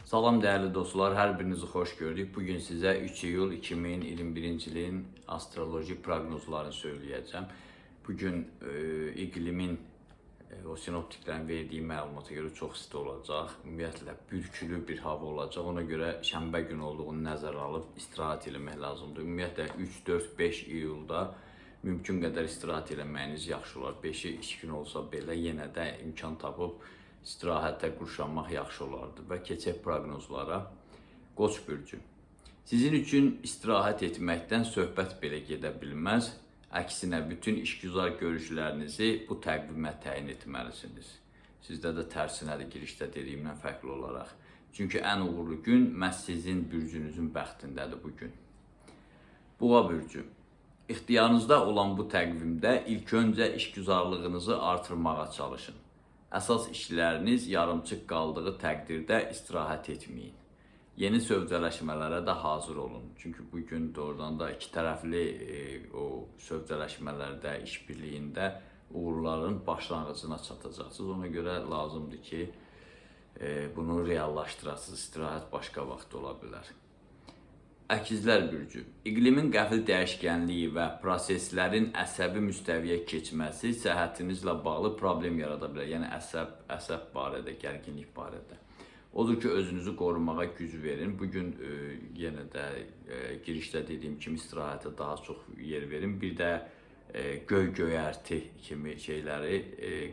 Salam değerli dostlar, hər birinizi xoş gördük. Bugün sizə 3 iyul 2021-ci ilin astroloji proqnozlarını söyləyəcəm. Bugün iqlimin, o sinoptiklərin verdiyi məlumata görə çox isti olacaq. Ümumiyyətlə, bürkülü bir hava olacaq. Ona görə şənbə günü olduğunu nəzərə alıb istirahət eləmək lazımdır. Ümumiyyətlə, 3, 4, 5 iyulda mümkün qədər istirahət eləməyiniz yaxşı olar. 5-i 2 gün olsa belə yenə də imkan tapıb istirahətə qurşanmaq yaxşı olardı. Və keçək proqnozlara. Qoç bürcü. Sizin üçün istirahət etməkdən söhbət belə gedə bilməz. Əksinə, bütün işgüzar görüşlərinizi bu təqvimə təyin etməlisiniz. Sizdə də tərsinədir girişdə dediyimdən fərqli olaraq. Çünki ən uğurlu gün məhz sizin bürcünüzün bəxtindədir bu gün. Boğa bürcü. İxtiyarınızda olan bu təqvimdə ilk öncə işgüzarlığınızı artırmağa çalışın. Əsas işləriniz yarımçıq qaldığı təqdirdə istirahət etməyin. Yeni sövdələşmələrə də hazır olun. Çünki bugün doğrudan da iki tərəfli o sövdələşmələrdə, işbirliyində uğurların başlanğıcına çatacaqsınız. Ona görə lazımdır ki, bunu reallaşdırasınız. İstirahət başqa vaxt ola bilər. Əkizlər bürcü. İqlimin qəfil dəyişkənliyi və proseslərin əsəbi müstəviyə keçməsi səhhətinizlə bağlı problem yarada bilər. Yəni əsəb barədə, gərginlik barədə. Odur ki, özünüzü qorumağa güc verin. Bugün yenə də girişdə dediyim kimi istirahətə daha çox yer verin. Bir də göy-göyərti kimi şeyləri,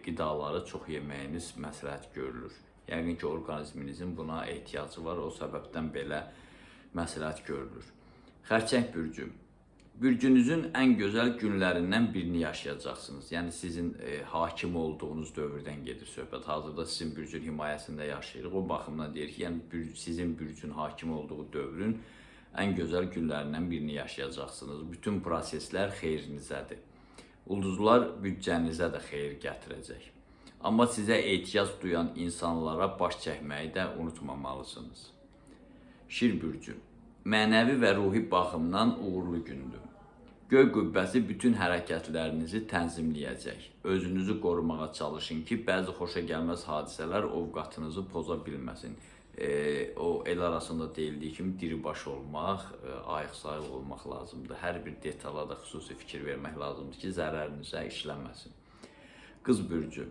qidaları çox yeməyiniz məsləhət görülür. Yəqin ki, orqanizminizin buna ehtiyacı var. O səbəbdən belə məsləhət görülür. Xərçəng bürcü. Bürcünüzün ən gözəl günlərindən birini yaşayacaqsınız. Yəni sizin hakim olduğunuz dövrdən gedir söhbət. Hazırda sizin bürcün himayəsində yaşayırıq. O baxımdan deyir ki, yəni sizin bürcün hakim olduğu dövrün ən gözəl günlərindən birini yaşayacaqsınız. Bütün proseslər xeyrinizədir. Ulduzlar büdcənizə də xeyir gətirəcək. Amma sizə ehtiyac duyan insanlara baş çəkməyi də unutmamalısınız. Şir bürcü. Mənəvi və ruhi baxımdan uğurlu gündür. Göy qübbəsi bütün hərəkətlərinizi tənzimləyəcək. Özünüzü qorumağa çalışın ki, bəzi xoşa gəlməz hadisələr ovqatınızı poza bilməsin. O el arasında deyildiyi kimi diribaş olmaq, ayıq-sayıq olmaq lazımdır. Hər bir detala da xüsusi fikir vermək lazımdır ki, zərərinizə işləməsin. Qız bürcü.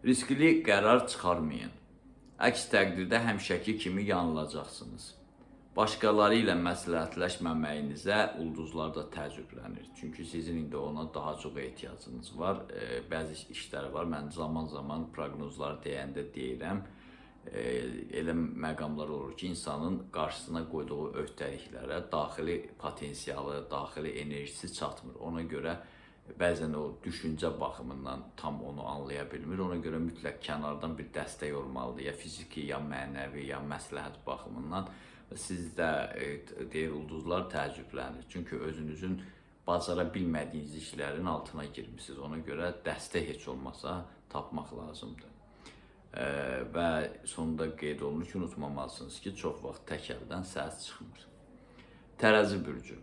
Riskli qərar çıxarmayın. Əks təqdirdə həmişəki kimi yanılacaqsınız. Başqaları ilə məsləhətləşməməyinizə ulduzlar da təəccüblənir. Çünki sizin indi ona daha çox ehtiyacınız var. Bəzi işlər var. Mən zaman-zaman proqnozlar deyəndə deyirəm. Elə məqamlar olur ki, insanın qarşısına qoyduğu öhdəliklərə daxili potensialı, daxili enerjisi çatmır. Ona görə bəzən o düşüncə baxımından tam onu anlaya bilmir. Ona görə mütləq kənardan bir dəstək olmalıdır. Ya fiziki, ya mənəvi, ya məsləhət baxımından. Siz də deyir, ulduzlar təəccüblənir. Çünki özünüzün bacara bilmədiyiniz işlərin altına girmişsiniz. Ona görə dəstək heç olmasa tapmaq lazımdır. Və sonunda qeyd olunur ki, unutmamalısınız ki, çox vaxt tək əldən səs çıxmır. Tərəzi bürcü.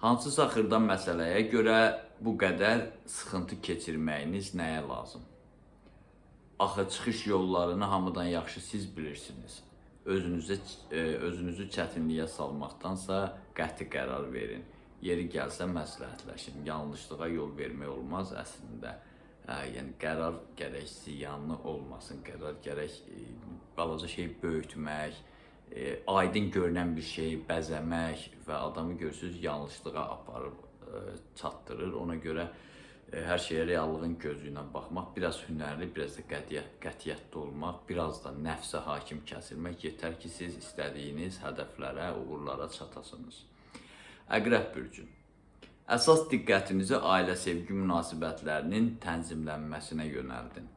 Hansısa xırda məsələyə görə bu qədər sıxıntı keçirməyiniz nəyə lazım? Axı çıxış yollarını hamıdan yaxşı siz bilirsiniz. Özünüzü çətinliyə salmaqdansa qəti qərar verin. Yeri gəlsə məsləhətləşin. Yanlışlığa yol vermək olmaz əslində. Yəni qərar gərək ziyanlı olmasın. Qərar gərək balaca şey böyütmək, aydın görünən bir şeyi bəzəmək və adamı görürsünüz yanlışlığa aparıb çatdırır. Ona görə hər şeyə reallığın gözü ilə baxmaq, biraz hünərli, biraz da qətiyyətli olmaq, biraz da nəfsə hakim kəsilmək yetər ki, siz istədiyiniz hədəflərə, uğurlara çatasınız. Əqrəb bürcü. Əsas diqqətinizi ailə sevgi münasibətlərinin tənzimlənməsinə yönəldin.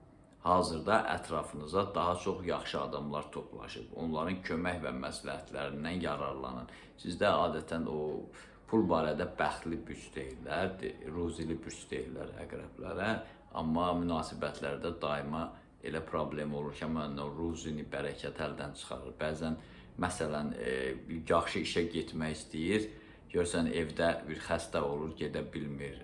Hazırda ətrafınıza daha çox yaxşı adamlar toplaşıb. Onların kömək və məsləhətlərindən yararlanın. Sizdə adətən o pul barədə bəxtli bürc deyirlər, ruzili bürc deyirlər əqrəblərə. Amma münasibətlərdə daima elə problem olur ki, o ruzini bərəkət əldən çıxarır. Bəzən, məsələn, yaxşı işə getmək istəyir, görsən evdə bir xəstə olur, gedə bilmir,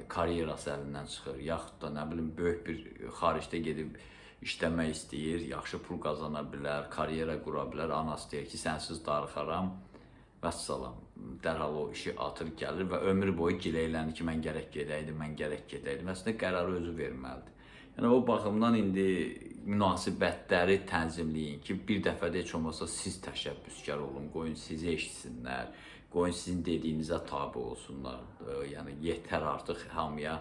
karyerası əlindən çıxır, yaxud da nə bilim böyük bir xaricdə gedib işləmək istəyir, yaxşı pul qazana bilər, karyera qura bilər. Anası deyir ki, sənsiz darıxaram, vəssalam. Dərhal o işi atır gəlir və ömür boyu gileylənir ki, mən gərək gedəydim, mən gərək gedəydim. Əslində qərarı özü verməlidir. Yəni o baxımdan indi münasibətləri tənzimləyin ki, bir dəfə də heç olmasa siz təşəbbüskar olun, qoyun sizi eşitsinlər, qoyun sizin dediyinizə tabi olsunlar. Yəni yetər artıq hamıya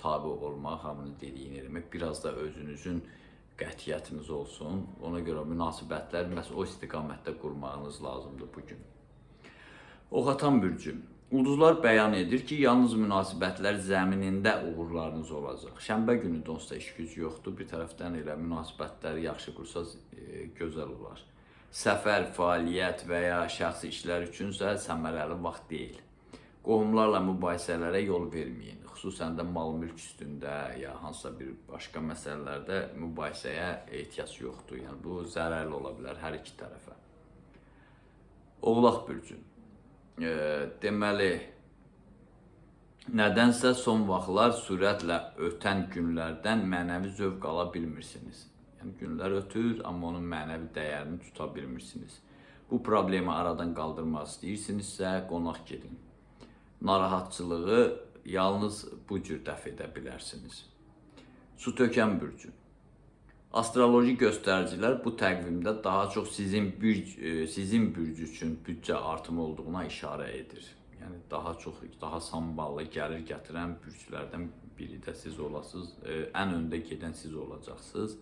tabi olmaq, hamının dediyini eləmək, biraz da özünüzün qətiyyətiniz olsun. Ona görə münasibətlər məhz o istiqamətdə qurmağınız lazımdır bugün. Oxatan bürcü. Ulduzlar bəyan edir ki, yalnız münasibətlər zəminində uğurlarınız olacaq. Şənbə günü də onsuz da iş güc yoxdur. Bir tərəfdən elə münasibətləri yaxşı qursaz gözəl olar. Səfər, fəaliyyət və ya şəxsi işlər üçünsə səmərəli vaxt deyil. Qohumlarla mübahisələrə yol verməyin. Xüsusən də mal-mülk üstündə ya hansısa bir başqa məsələlərdə mübahisəyə ehtiyac yoxdur. Yəni bu zərərli ola bilər hər iki tərəfə. Oğlaq bürcü. Deməli, nədənsə son vaxtlar sürətlə ötən günlərdən mənəvi zövq ala bilmirsiniz. Yəni günlər ötür, amma onun mənəvi dəyərini tuta bilmirsiniz. Bu problemi aradan qaldırmaq istəyirsinizsə, qonaq gedin. Narahatçılığı yalnız bu cür dəf edə bilərsiniz. Su tökən bürcü. Astroloji göstəricilər bu təqvimdə daha çox sizin bürcü üçün büdcə artımı olduğuna işarə edir. Yəni daha samballı gəlir gətirən bürclərdən biri də siz olasınız. Ən öndə gedən siz olacaqsınız.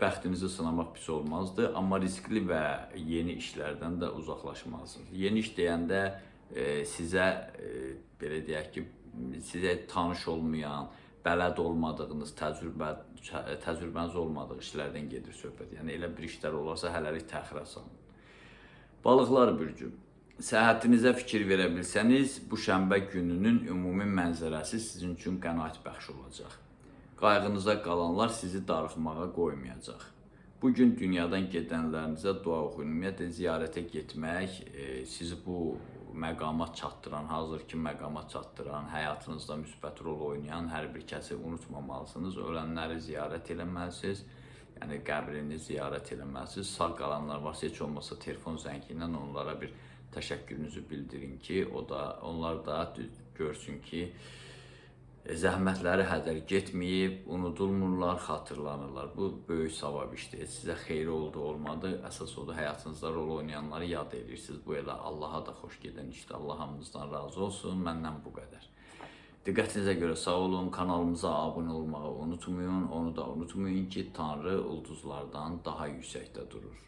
Bəxtinizi sınamaq pis olmazdı, amma riskli və yeni işlərdən də uzaqlaşmalısınız. Yeni iş deyəndə sizə belə deyək ki, sizə tanış olmayan, bələd olmadığınız, təcrübəniz olmadığı işlərdən gedir söhbət. Yəni elə bir işlər olarsa hələlik təxirə salın. Balıqlar bürcü. Səhhətinizə fikir verə bilsəniz, bu şənbə gününün ümumi mənzərəsi sizin üçün qənaət bəxş olacaq. Qayğınıza qalanlar sizi darıxmağa qoymayacaq. Bugün dünyadan gedənlərinizə dua oxuyun. Ümumiyyətlə ziyarətə getmək sizi bu məqama çatdıran, hazırki məqama çatdıran, həyatınızda müsbət rol oynayan hər bir kəsi unutmamalısınız. Ölənləri ziyarət eləməlisiniz, yəni qəbrini ziyarət eləməlisiniz. Sağ qalanlar varsa heç olmasa telefon zəngi ilə onlara bir təşəkkürünüzü bildirin ki, onlar da görsün ki, zəhmətləri hədər getməyib, unudulmurlar, xatırlanırlar. Bu böyük savab işdir. Sizə xeyri oldu, olmadı. Əsas odur, həyatınızda rol oynayanları yad edirsiniz. Bu elə Allaha da xoş gedən işdir. Allah hamınızdan razı olsun. Məndən bu qədər. Diqqətinizə görə sağ olun. Kanalımıza abunə olmağı unutmayın. Onu da unutmayın ki, Tanrı ulduzlardan daha yüksəkdə durur.